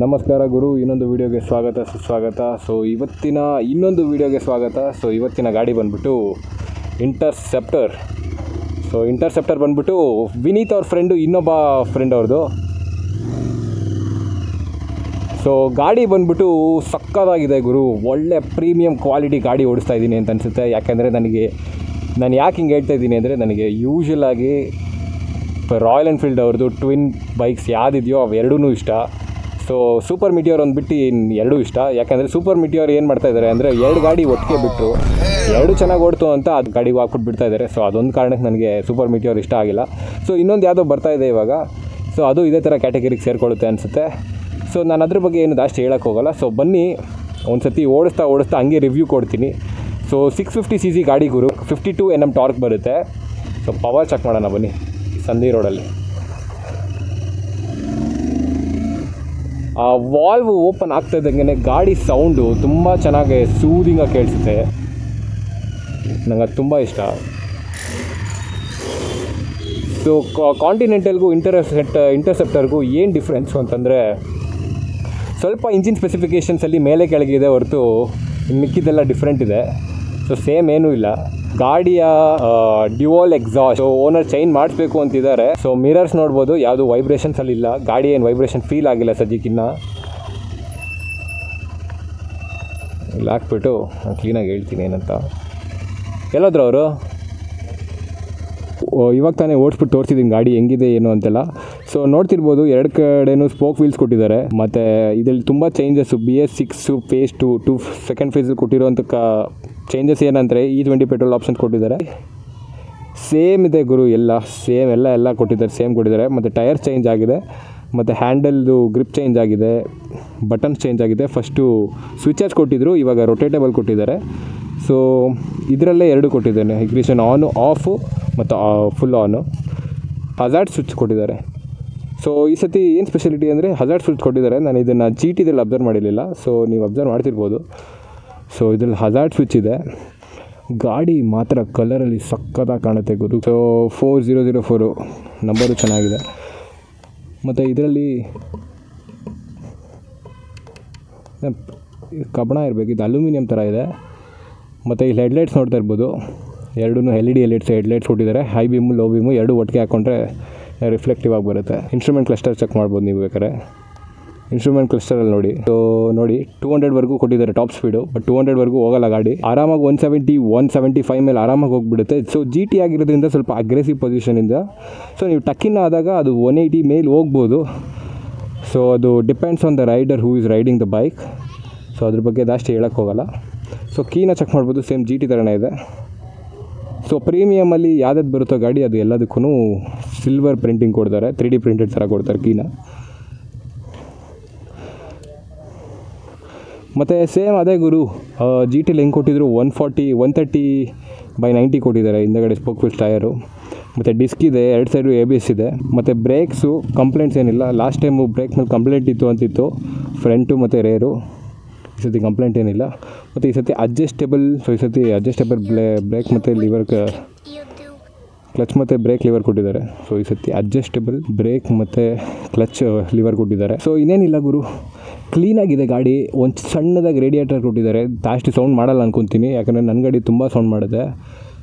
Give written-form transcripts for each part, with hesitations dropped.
ನಮಸ್ಕಾರ ಗುರು, ಇನ್ನೊಂದು ವೀಡಿಯೋಗೆ ಸುಸ್ವಾಗತ. ಸೊ ಇವತ್ತಿನ ಗಾಡಿ ಬಂದ್ಬಿಟ್ಟು ಇಂಟರ್ಸೆಪ್ಟರ್ ಬಂದ್ಬಿಟ್ಟು ವಿನೀತ್ ಅವ್ರ ಫ್ರೆಂಡು, ಇನ್ನೊಬ್ಬ ಫ್ರೆಂಡ್ ಅವ್ರದ್ದು. ಸೊ ಗಾಡಿ ಬಂದ್ಬಿಟ್ಟು ಸಕ್ಕತ್ತಾಗಿದೆ ಗುರು, ಒಳ್ಳೆ ಪ್ರೀಮಿಯಂ ಕ್ವಾಲಿಟಿ ಗಾಡಿ ಓಡಿಸ್ತಾ ಇದ್ದೀನಿ ಅಂತ ಅನಿಸುತ್ತೆ. ಯಾಕೆಂದರೆ ನಾನು ಯಾಕೆ ಹಿಂಗೆ ಹೇಳ್ತಾ ಇದ್ದೀನಿ ಅಂದರೆ, ನನಗೆ ಯೂಶ್ವಲ್ ಆಗಿ ರಾಯಲ್ ಎನ್ಫೀಲ್ಡ್ ಅವ್ರದ್ದು ಟ್ವಿನ್ ಬೈಕ್ಸ್ ಯಾವುದಿದೆಯೋ ಅವೆರಡೂ ಇಷ್ಟ. ಸೊ ಸೂಪರ್ ಮಿಟಿಯೋರ್ ಒಂದು ಬಿಟ್ಟು ಎರಡೂ ಇಷ್ಟ. ಯಾಕೆಂದರೆ ಸೂಪರ್ ಮಿಟಿಯೋರ್ ಏನು ಮಾಡ್ತಾಯಿದ್ದಾರೆ ಅಂದರೆ, ಎರಡು ಗಾಡಿ ಒಟ್ಟಿಗೆ ಬಿಟ್ಟು ಎರಡು ಚೆನ್ನಾಗಿ ಓಡ್ತು ಅಂತ ಅದು ಗಾಡಿಗೆ ಹಾಕ್ಬಿಟ್ಟು ಬಿಡ್ತಾ ಇದ್ದಾರೆ. ಸೊ ಅದೊಂದು ಕಾರಣಕ್ಕೆ ನನಗೆ ಸೂಪರ್ ಮಿಟಿಯೋರ್ ಇಷ್ಟ ಆಗಿಲ್ಲ. ಸೊ ಇನ್ನೊಂದು ಯಾವುದೋ ಬರ್ತಾಯಿದೆ ಇವಾಗ, ಸೊ ಅದು ಇದೇ ಥರ ಕ್ಯಾಟಗರಿಗೆ ಸೇರಿಕೊಳ್ಳುತ್ತೆ ಅನಿಸುತ್ತೆ. ಸೊ ನಾನು ಅದ್ರ ಬಗ್ಗೆ ಏನು ಜಾಸ್ತಿ ಹೇಳೋಕ್ಕೆ ಹೋಗೋಲ್ಲ. ಸೊ ಬನ್ನಿ, ಒಂದು ಸತಿ ಓಡಿಸ್ತಾ ಹಂಗೆ ರಿವ್ಯೂ ಕೊಡ್ತೀನಿ. ಸೊ 650cc ಗಾಡಿ ಗುರು, 52 Nm ಟಾರ್ಕ್ ಬರುತ್ತೆ. ಸೊ ಪವರ್ ಚೆಕ್ ಮಾಡೋಣ ಬನ್ನಿ. ಸಂಧಿ ರೋಡಲ್ಲಿ ಆ ವಾಲ್ವ್ ಓಪನ್ ಆಗ್ತಾ ಇದ್ದಂಗೆ ಗಾಡಿ ಸೌಂಡು ತುಂಬ ಚೆನ್ನಾಗಿ ಸೂದಿಂಗಾಗಿ ಕೇಳಿಸುತ್ತೆ. ನಂಗೆ ಅದು ತುಂಬ ಇಷ್ಟ. ಸೊ ಕಾಂಟಿನೆಂಟಲ್ಗೂ ಇಂಟರ್ಸೆಪ್ಟರ್ಗೂ ಏನು ಡಿಫ್ರೆನ್ಸು ಅಂತಂದರೆ, ಸ್ವಲ್ಪ ಇಂಜಿನ್ ಸ್ಪೆಸಿಫಿಕೇಷನ್ಸಲ್ಲಿ ಮೇಲೆ ಕೆಳಗಿದೆ ಹೊರತು ಮಿಕ್ಕಿದೆಲ್ಲ ಡಿಫ್ರೆಂಟ್ ಇದೆ. ಸೊ ಸೇಮ್ ಏನೂ ಇಲ್ಲ. ಗಾಡಿಯ ಡ್ಯುವಲ್ ಎಕ್ಸಾಸ್ಟ್ ಓನರ್ ಚೇಂಜ್ ಮಾಡಿಸ್ಬೇಕು ಅಂತಿದ್ದಾರೆ. ಸೊ ಮಿರರ್ಸ್ ನೋಡ್ಬೋದು, ಯಾವುದು ವೈಬ್ರೇಷನ್ಸಲ್ಲಿ ಇಲ್ಲ. ಗಾಡಿ ಏನು ವೈಬ್ರೇಷನ್ ಫೀಲ್ ಆಗಿಲ್ಲ ಸದ್ಯಕ್ಕಿನ್ನ. ಇಲ್ಲಿ ಹಾಕ್ಬಿಟ್ಟು ನಾನು ಕ್ಲೀನಾಗಿ ಹೇಳ್ತೀನಿ ಏನಂತ. ಎಲ್ಲೋದ್ರು ಅವರು? ಇವಾಗ ತಾನೇ ಓಡಿಸ್ಬಿಟ್ಟು ತೋರಿಸಿದ್ದೀನಿ ಗಾಡಿ ಹೆಂಗಿದೆ ಏನು ಅಂತೆಲ್ಲ. ಸೊ ನೋಡ್ತಿರ್ಬೋದು, ಎರಡು ಕಡೆನೂ ಸ್ಪೋಕ್ ವೀಲ್ಸ್ ಕೊಟ್ಟಿದ್ದಾರೆ. ಮತ್ತು ಇದರಲ್ಲಿ ತುಂಬ ಚೇಂಜಸ್ಸು. BS6 ಫೇಸ್ 2 ಸೆಕೆಂಡ್ ಫೇಸಲ್ಲಿ ಕೊಟ್ಟಿರೋಂಥ ಚೇಂಜಸ್ ಏನಂದರೆ, E20 ಪೆಟ್ರೋಲ್ ಆಪ್ಷನ್ಸ್ ಕೊಟ್ಟಿದ್ದಾರೆ. ಸೇಮ್ ಇದೆ ಗುರು, ಎಲ್ಲ ಕೊಟ್ಟಿದ್ದಾರೆ, ಸೇಮ್ ಕೊಟ್ಟಿದ್ದಾರೆ. ಮತ್ತು ಟೈರ್ ಚೇಂಜ್ ಆಗಿದೆ, ಮತ್ತು ಹ್ಯಾಂಡಲ್ದು ಗ್ರಿಪ್ ಚೇಂಜ್ ಆಗಿದೆ, ಬಟನ್ಸ್ ಚೇಂಜ್ ಆಗಿದೆ. ಫಸ್ಟು ಸ್ವಿಚಸ್ ಕೊಟ್ಟಿದ್ದರು, ಇವಾಗ ರೊಟೇಟಬಲ್ ಕೊಟ್ಟಿದ್ದಾರೆ. ಸೊ ಇದರಲ್ಲೇ ಎರಡು ಕೊಟ್ಟಿದ್ದೇನೆ, ಇಗ್ನಿಷನ್ ಆನು, ಆಫು ಮತ್ತು ಫುಲ್ ಆನು. ಹಜಾರ್ಡ್ ಸ್ವಿಚ್ ಕೊಟ್ಟಿದ್ದಾರೆ. ಸೊ ಈ ಸತಿ ಏನು ಸ್ಪೆಷಾಲಿಟಿ ಅಂದರೆ, ಹಜಾರ್ಡ್ ಸ್ವಿಚ್ ಕೊಟ್ಟಿದ್ದಾರೆ. ನಾನು ಇದನ್ನು GTದಲ್ಲಿ ಅಬ್ಸರ್ವ್ ಮಾಡಿರಲಿಲ್ಲ. ಸೊ ನೀವು ಅಬ್ಸರ್ವ್ ಮಾಡ್ತಿರ್ಬೋದು. ಸೊ ಇದರಲ್ಲಿ ಹಜಾರ್ಡ್ ಸ್ವಿಚ್ ಇದೆ. ಗಾಡಿ ಮಾತ್ರ ಕಲರಲ್ಲಿ ಸಕ್ಕತ್ತಾಗಿ ಕಾಣುತ್ತೆ ಗುರು. ಸೊ 4004 ನಂಬರು ಚೆನ್ನಾಗಿದೆ. ಮತ್ತು ಇದರಲ್ಲಿ ಕಬ್ಬಣ ಇರಬೇಕು, ಇದು ಅಲ್ಯೂಮಿನಿಯಂ ಥರ ಇದೆ. ಮತ್ತು ಇಲ್ಲಿ ಹೆಡ್ಲೈಟ್ಸ್ ನೋಡ್ತಾ ಇರ್ಬೋದು, ಎರಡೂ LED ಹೆಡ್ಲೈಟ್ಸ್ ಕೊಟ್ಟಿದ್ದಾರೆ. ಹೈ ಬೀಮು, ಲೋ ಬೀಮು ಎರಡು ಒಟ್ಟಿಗೆ ಹಾಕ್ಕೊಂಡ್ರೆ ರಿಫ್ಲೆಕ್ಟಿವ್ ಆಗಿ ಬರುತ್ತೆ. ಇನ್ಸ್ಟ್ರೂಮೆಂಟ್ ಕ್ಲಸ್ಟರ್ ಚೆಕ್ ಮಾಡ್ಬೋದು ನೀವು ಬೇಕಾದ್ರೆ. ಇನ್ಸ್ಟ್ರೂಮೆಂಟ್ ಕ್ಲಸ್ಟರಲ್ಲಿ ನೋಡಿ 200ವರೆಗೂ ಕೊಟ್ಟಿದ್ದಾರೆ ಟಾಪ್ ಸ್ಪೀಡು. ಬಟ್ 200ವರೆಗೂ ಹೋಗಲ್ಲ ಗಾಡಿ. ಆರಾಮಾಗಿ 170, 175 ಮೇಲೆ ಆರಾಮಾಗಿ ಹೋಗಿಬಿಡುತ್ತೆ. ಸೊ GT ಆಗಿರೋದ್ರಿಂದ ಸ್ವಲ್ಪ ಅಗ್ರೆಸಿವ್ ಪೊಸಿಷನಿಂದ. ಸೊ ನೀವು ಟಕ್ಕಿನ ಆದಾಗ ಅದು 180 ಮೇಲೆ ಹೋಗ್ಬೋದು. ಸೊ ಅದು depends on the rider who is riding the bike. So ಅದ್ರ ಬಗ್ಗೆ ಜಾಸ್ತಿ ಹೇಳೋಕ್ಕೆ ಹೋಗಲ್ಲ. ಸೊ ಕೀನ ಚೆಕ್ ಮಾಡ್ಬೋದು, ಸೇಮ್ GT ಥರನೇ ಇದೆ. ಸೊ ಪ್ರೀಮಿಯಮಲ್ಲಿ ಯಾವ್ದು ಬರುತ್ತೋ ಗಾಡಿ, ಅದು ಎಲ್ಲದಕ್ಕೂ ಸಿಲ್ವರ್ ಪ್ರಿಂಟಿಂಗ್ ಕೊಡ್ತಾರೆ, 3D ಪ್ರಿಂಟೆಡ್ ಥರ ಕೊಡ್ತಾರೆ ಕೀನ. ಮತ್ತು ಸೇಮ್ ಅದೇ ಗುರು, GTಲಿ ಹೆಂಗೆ ಕೊಟ್ಟಿದ್ರು 130/90 ಕೊಟ್ಟಿದ್ದಾರೆ. ಹಿಂದಗಡೆ ಸ್ಪೋಕ್ ವೀಲ್ಸ್ ಟಯರು, ಮತ್ತು ಡಿಸ್ಕ್ ಇದೆ, ಎರಡು ಸೈಡು ABS ಇದೆ. ಮತ್ತು ಬ್ರೇಕ್ಸು ಕಂಪ್ಲೇಂಟ್ಸ್ ಏನಿಲ್ಲ. ಲಾಸ್ಟ್ ಟೈಮು ಬ್ರೇಕ್ ಮೇಲೆ ಕಂಪ್ಲೇಂಟ್ ಇತ್ತು ಅಂತಿತ್ತು, ಫ್ರಂಟು ಮತ್ತು ರೇರು. ಈ ಸತಿ ಕಂಪ್ಲೇಂಟ್ ಏನಿಲ್ಲ. ಮತ್ತು ಈ ಸತಿ ಅಡ್ಜಸ್ಟೇಬಲ್ ಬ್ರೇಕ್ ಮತ್ತು ಲಿವರ್, ಕ್ಲಚ್ ಮತ್ತು ಬ್ರೇಕ್ ಲಿವರ್ ಕೊಟ್ಟಿದ್ದಾರೆ. ಸೊ ಈ ಸತಿ ಅಡ್ಜಸ್ಟೇಬಲ್ ಬ್ರೇಕ್ ಮತ್ತು ಕ್ಲಚ್ ಲಿವರ್ ಕೊಟ್ಟಿದ್ದಾರೆ. ಸೊ ಇನ್ನೇನಿಲ್ಲ ಗುರು, ಕ್ಲೀನಾಗಿದೆ ಗಾಡಿ. ಒಂದು ಸಣ್ಣದಾಗಿ ರೇಡಿಯೇಟರ್ ಕೊಟ್ಟಿದ್ದಾರೆ, ಜಾಸ್ತಿ ಸೌಂಡ್ ಮಾಡಲ್ಲ ಅಂದ್ಕೊತೀನಿ, ಯಾಕಂದರೆ ನನ್ನ ಗಾಡಿ ತುಂಬ ಸೌಂಡ್ ಮಾಡುತ್ತೆ.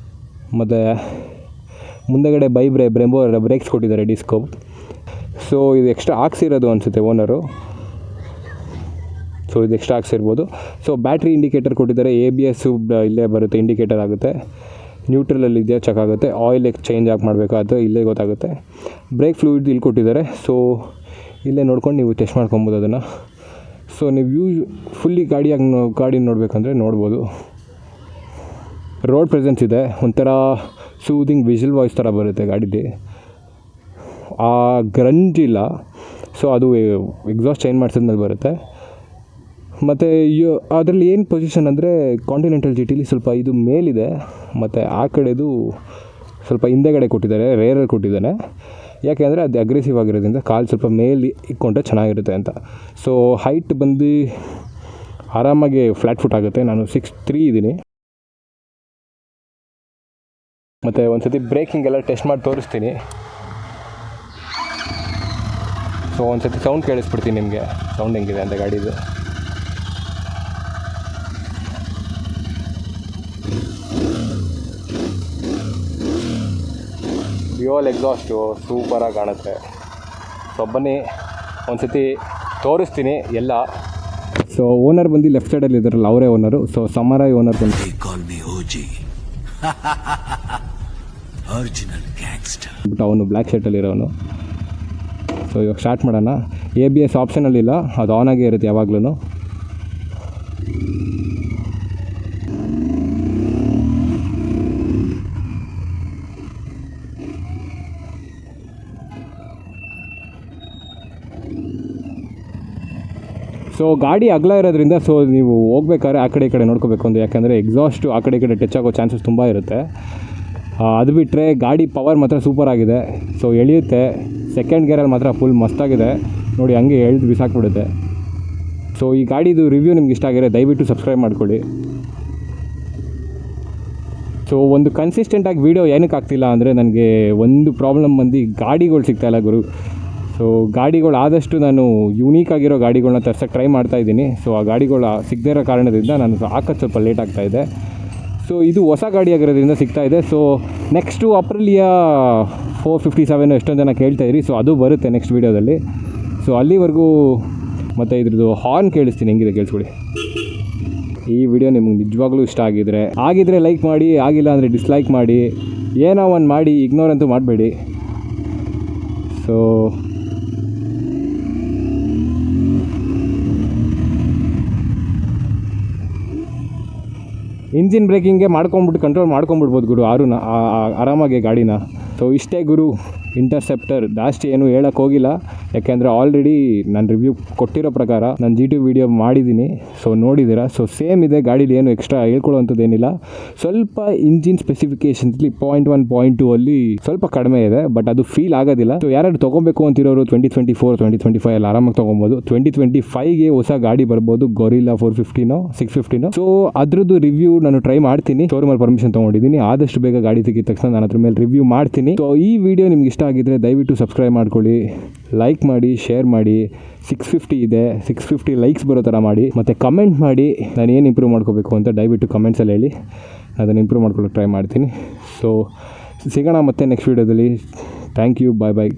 ಮತ್ತು ಮುಂದಗಡೆ ಬ್ರೆಂಬೋ ಬ್ರೇಕ್ಸ್ ಕೊಟ್ಟಿದ್ದಾರೆ, ಡಿಸ್ಕೋ. ಸೊ ಇದು ಎಕ್ಸ್ಟ್ರಾ ಹಾಕ್ಸಿರೋದು ಅನಿಸುತ್ತೆ ಓನರು. ಸೊ ಇದು ಎಕ್ಸ್ಟ್ರಾ ಹಾಕ್ಸಿರ್ಬೋದು. ಸೊ ಬ್ಯಾಟ್ರಿ ಇಂಡಿಕೇಟರ್ ಕೊಟ್ಟಿದ್ದಾರೆ. ABS ಇಲ್ಲೇ ಬರುತ್ತೆ, ಇಂಡಿಕೇಟರ್ ಆಗುತ್ತೆ. ನ್ಯೂಟ್ರಲಲ್ಲಿ ಇದೆಯಾ ಚೆಕ್ ಆಗುತ್ತೆ. ಆಯಿಲ್ ಚೇಂಜ್ ಮಾಡಬೇಕು ಅದು ಇಲ್ಲೇ ಗೊತ್ತಾಗುತ್ತೆ. ಬ್ರೇಕ್ ಫ್ಲೂಯಿಡ್ ಇಲ್ಲಿ ಕೊಟ್ಟಿದ್ದಾರೆ. ಸೊ ಇಲ್ಲೇ ನೋಡ್ಕೊಂಡು ನೀವು ಟೆಸ್ಟ್ ಮಾಡ್ಕೊಬೋದು ಅದನ್ನು. ಸೊ ನೀವು ಫುಲ್ಲಿ ಗಾಡಿ ನೋಡಬೇಕಂದ್ರೆ ನೋಡ್ಬೋದು. ರೋಡ್ ಪ್ರೆಸೆನ್ಸ್ ಇದೆ, ಒಂಥರ ಸೂದಿಂಗ್ ವಿಷಲ್ ವಾಯ್ಸ್ ಥರ ಬರುತ್ತೆ ಗಾಡೀಲಿ. ಆ ಗ್ರಂಜ್ ಇಲ್ಲ. ಸೊ ಅದು ಎಕ್ಸಾಸ್ಟ್ ಚೇಂಜ್ ಮಾಡಿಸಿದ್ಮೇಲೆ ಬರುತ್ತೆ. ಮತ್ತು ಅದರಲ್ಲಿ ಏನು ಪೊಸಿಷನ್ ಅಂದರೆ, ಕಾಂಟಿನೆಂಟಲ್ GTಲಿ ಸ್ವಲ್ಪ ಇದು ಮೇಲಿದೆ, ಮತ್ತು ಆ ಕಡೆದು ಸ್ವಲ್ಪ ಹಿಂದೆಗಡೆ ಕೊಟ್ಟಿದ್ದಾರೆ, ರೇರಲ್ಲಿ ಕೊಟ್ಟಿದ್ದಾನೆ. ಯಾಕೆ ಅಂದರೆ ಅದು ಅಗ್ರೆಸಿವ್ ಆಗಿರೋದ್ರಿಂದ ಕಾಲು ಸ್ವಲ್ಪ ಮೇಲೆ ಇಕ್ಕೊಂಡ್ರೆ ಚೆನ್ನಾಗಿರುತ್ತೆ ಅಂತ. ಸೊ ಹೈಟ್ ಬಂದು ಆರಾಮಾಗಿ ಫ್ಲ್ಯಾಟ್ ಫುಟ್ ಆಗುತ್ತೆ. ನಾನು 6'3" ಇದ್ದೀನಿ. ಮತ್ತು ಒಂದು ಸತಿ ಬ್ರೇಕಿಂಗ್ ಎಲ್ಲ ಟೆಸ್ಟ್ ಮಾಡಿ ತೋರಿಸ್ತೀನಿ. ಸೊ ಸೊ ಒಂದು ಸತಿ ಸೌಂಡ್ ಕೇಳಿಸ್ಬಿಡ್ತೀನಿ ನಿಮಗೆ, ಸೌಂಡ್ ಹೆಂಗಿದೆ ಅಂತ ಗಾಡಿದು. ಡ್ಯುಯಲ್ ಎಕ್ಸಾಸ್ಟು ಸೂಪರಾಗಿ ಕಾಣುತ್ತೆ. ಸೊ ಬನ್ನಿ ಒಂದು ಸತಿ ತೋರಿಸ್ತೀನಿ ಎಲ್ಲ. ಸೊ ಓನರ್ ಬಂದು ಲೆಫ್ಟ್ ಸೈಡಲ್ಲಿ ಇದ್ದಾರಲ್ಲ ಅವರೇ ಓನರು. ಸೊ ಸಮರಾಯ್ ಓನರ್ ಬಂದು ಬಟ್ ಅವನು ಬ್ಲ್ಯಾಕ್ ಶರ್ಟಲ್ಲಿರೋನು. ಸೊ ಇವಾಗ ಸ್ಟಾರ್ಟ್ ಮಾಡೋಣ. ABS ಆಪ್ಷನಲ್ಲಿಲ್ಲ, ಅದು ಆನ್ ಆಗೇ ಇರುತ್ತೆ ಯಾವಾಗಲೂ. ಸೊ ಗಾಡಿ ಅಗಲ ಇರೋದ್ರಿಂದ ಸೊ ನೀವು ಹೋಗ್ಬೇಕಾದ್ರೆ ಆ ಕಡೆ ಈ ಕಡೆ ನೋಡ್ಕೋಬೇಕು ಒಂದು, ಯಾಕಂದರೆ ಎಕ್ಸಾಸ್ಟು ಆ ಕಡೆ ಈ ಕಡೆ ಟಚ್ ಆಗೋ ಚಾನ್ಸಸ್ ತುಂಬ ಇರುತ್ತೆ. ಅದು ಬಿಟ್ಟರೆ ಗಾಡಿ ಪವರ್ ಮಾತ್ರ ಸೂಪರಾಗಿದೆ. ಸೊ ಎಳೆಯುತ್ತೆ. ಸೆಕೆಂಡ್ ಗೇರಲ್ಲಿ ಮಾತ್ರ ಫುಲ್ ಮಸ್ತಾಗಿದೆ ನೋಡಿ, ಹಂಗೆ ಎಳೆದು ಬಿಸಾಕ್ಬಿಡುತ್ತೆ. ಸೊ ಈ ಗಾಡಿದು ರಿವ್ಯೂ ನಿಮ್ಗೆ ಇಷ್ಟ ಆಗಿದ್ರೆ ದಯವಿಟ್ಟು ಸಬ್ಸ್ಕ್ರೈಬ್ ಮಾಡ್ಕೊಳ್ಳಿ. ಸೊ ಒಂದು ಕನ್ಸಿಸ್ಟೆಂಟಾಗಿ ವೀಡಿಯೋ ಏನಕ್ಕೆ ಆಗ್ತಿಲ್ಲ ಅಂದರೆ ನನಗೆ ಒಂದು ಪ್ರಾಬ್ಲಮ್ ಬಂದು ಗಾಡಿಗಳು ಸಿಗ್ತಾಯಿಲ್ಲ ಗುರು. ಸೊ ಗಾಡಿಗಳು ಆದಷ್ಟು ನಾನು ಯೂನೀಕಾಗಿರೋ ಗಾಡಿಗಳನ್ನ ತರ್ಸೋಕ್ಕೆ ಟ್ರೈ ಮಾಡ್ತಾಯಿದ್ದೀನಿ. ಸೊ ಆ ಗಾಡಿಗಳು ಸಿಗದೇ ಇರೋ ಕಾರಣದಿಂದ ನಾನು ಹಾಕೋದು ಸ್ವಲ್ಪ ಲೇಟ್ ಆಗ್ತಾಯಿದೆ. ಸೊ ಇದು ಹೊಸ ಗಾಡಿ ಆಗಿರೋದ್ರಿಂದ ಸಿಗ್ತಾಯಿದೆ. ಸೊ ನೆಕ್ಸ್ಟು ಅಪ್ರಿಲಿಯಾ 457 ಎಷ್ಟೊಂದು ಜನ ಕೇಳ್ತಾಯಿದ್ರಿ. ಸೊ ಅದು ಬರುತ್ತೆ ನೆಕ್ಸ್ಟ್ ವೀಡಿಯೋದಲ್ಲಿ. ಸೊ ಅಲ್ಲಿವರೆಗೂ ಮತ್ತು ಇದ್ರದ್ದು ಹಾರ್ನ್ ಕೇಳಿಸ್ತೀನಿ, ಹೆಂಗಿದೆ ಕೇಳಿಸ್ಕೊಳ್ಳಿ. ಈ ವಿಡಿಯೋ ನಿಮ್ಗೆ ನಿಜವಾಗ್ಲೂ ಇಷ್ಟ ಆಗಿದ್ರೆ ಲೈಕ್ ಮಾಡಿ, ಆಗಿಲ್ಲ ಅಂದರೆ ಡಿಸ್ಲೈಕ್ ಮಾಡಿ, ಏನೋ ಒಂದು ಮಾಡಿ, ಇಗ್ನೋರ್ ಅಂತೂ ಮಾಡಬೇಡಿ. ಸೊ ಇಂಜಿನ್ ಬ್ರೇಕಿಂಗ್ಗೆ ಕಂಟ್ರೋಲ್ ಮಾಡ್ಕೊಂಬಿಡ್ಬೋದು ಗುರು ಆರಾಮಾಗಿ ಗಾಡಿನ. ಸೊ ಇಷ್ಟೇ ಗುರು ಇಂಟರ್ಸೆಪ್ಟರ್. ಜಾಸ್ತಿ ಏನೂ ಹೇಳೋಕ್ಕೆ ಹೋಗಿಲ್ಲ, ಯಾಕೆಂದರೆ ಆಲ್ರೆಡಿ ನಾನು ರಿವ್ಯೂ ಕೊಟ್ಟಿರೋ ಪ್ರಕಾರ ನಾನು GT ವಿಡಿಯೋ ಮಾಡಿದ್ದೀನಿ. ಸೊ ನೋಡಿದ್ದೀರಾ. ಸೊ ಸೇಮ್ ಇದೆ ಗಾಡೀಲಿ, ಏನು ಎಕ್ಸ್ಟ್ರಾ ಹೇಳ್ಕೊಳ್ಳೋವಂಥದ್ದು ಏನಿಲ್ಲ. ಸ್ವಲ್ಪ ಇಂಜಿನ್ ಸ್ಪೆಸಿಫಿಕೇಷನ್ಸ್ಲಿ 0.1 0.2 ಅಲ್ಲಿ ಸ್ವಲ್ಪ ಕಡಿಮೆ ಇದೆ, ಬಟ್ ಅದು ಫೀಲ್ ಆಗೋದಿಲ್ಲ. ಸೊ ಯಾರು ತೊಗೊಬೇಕು ಅಂತಿರೋರು 2024 2025 ಅಲ್ಲಿ ಆರಾಮಾಗಿ ತೊಗೊಬೋದು. 2025ಗೆ ಹೊಸ ಗಾಡಿ ಬರ್ಬೋದು, ಗೊರಿಲ್ಲಾ 450ನೋ 650ನೋ. ಸೊ ಅದ್ರದ್ದು ರಿವ್ಯೂ ನಾನು ಟ್ರೈ ಮಾಡ್ತೀನಿ. ಶೋರೂಮಲ್ಲಿ ಪರ್ಮಿಷನ್ ತೊಗೊಂಡಿದ್ದೀನಿ. ಆದಷ್ಟು ಬೇಗ ಗಾಡಿ ಸಿಕ್ಕಿದ ತಕ್ಷಣ ನಾನು ಅದ್ರ ಮೇಲೆ ರಿವ್ಯೂ ಮಾಡ್ತೀನಿ. ಸೊ ಈ ವಿಡಿಯೋ ನಿಮ್ಗೆ ಇಷ್ಟ ಆಗಿದ್ರೆ ದಯವಿಟ್ಟು ಸಬ್ಸ್ಕ್ರೈಬ್ ಮಾಡ್ಕೊಳ್ಳಿ, ಲೈಕ್ ಮಾಡಿ, ಶೇರ್ ಮಾಡಿ. 650 ಇದೆ, 650 ಲೈಕ್ಸ್ ಬರೋ ಥರ ಮಾಡಿ. ಮತ್ತು ಕಮೆಂಟ್ ಮಾಡಿ ನಾನು ಏನು ಇಂಪ್ರೂವ್ ಮಾಡ್ಕೋಬೇಕು ಅಂತ ದಯವಿಟ್ಟು ಕಮೆಂಟ್ಸಲ್ಲಿ ಹೇಳಿ, ಅದನ್ನು ಇಂಪ್ರೂವ್ ಮಾಡ್ಕೊಳ್ಳೋಕೆ ಟ್ರೈ ಮಾಡ್ತೀನಿ. ಸೊ ಸಿಗೋಣ ಮತ್ತೆ ನೆಕ್ಸ್ಟ್ ವೀಡಿಯೋದಲ್ಲಿ. Thank you, bye bye.